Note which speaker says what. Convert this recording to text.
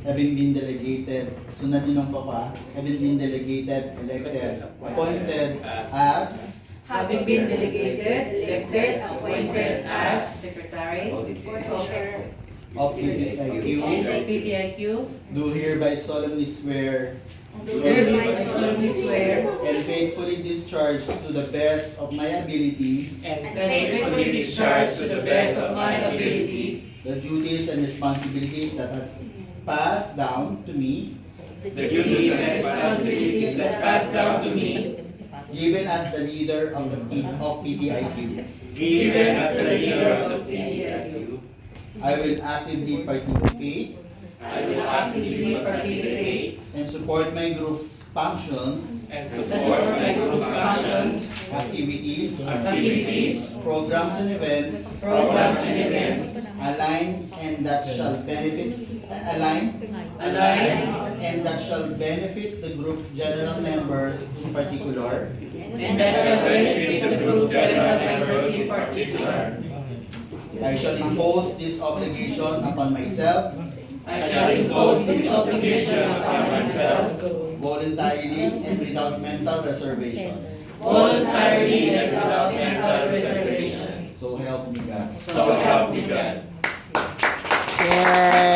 Speaker 1: Having been delegated, sunod yun ang papa, having been delegated, elected, appointed as
Speaker 2: Having been delegated, elected, appointed as Secretary
Speaker 1: of PTIQ, do hereby solemnly swear
Speaker 2: solemnly swear
Speaker 1: and faithfully discharge to the best of my ability
Speaker 2: and faithfully discharge to the best of my ability
Speaker 1: the duties and responsibilities that has passed down to me,
Speaker 2: the duties and responsibilities that pass down to me,
Speaker 1: given as the leader of PTIQ.
Speaker 2: given as the leader of PTIQ.
Speaker 1: I will actively participate
Speaker 2: I will actively participate
Speaker 1: and support my group functions,
Speaker 2: and support my group's functions,
Speaker 1: activities, programs and events
Speaker 2: programs and events,
Speaker 1: aligned and that shall benefit the group's general members in particular,
Speaker 2: and that shall benefit the group general members in particular.
Speaker 1: I shall impose this obligation upon myself
Speaker 2: I shall impose this obligation upon myself
Speaker 1: voluntarily and without mental reservation.
Speaker 2: voluntarily and without mental reservation.
Speaker 1: So help me God.
Speaker 2: So help me God.
Speaker 3: Yay!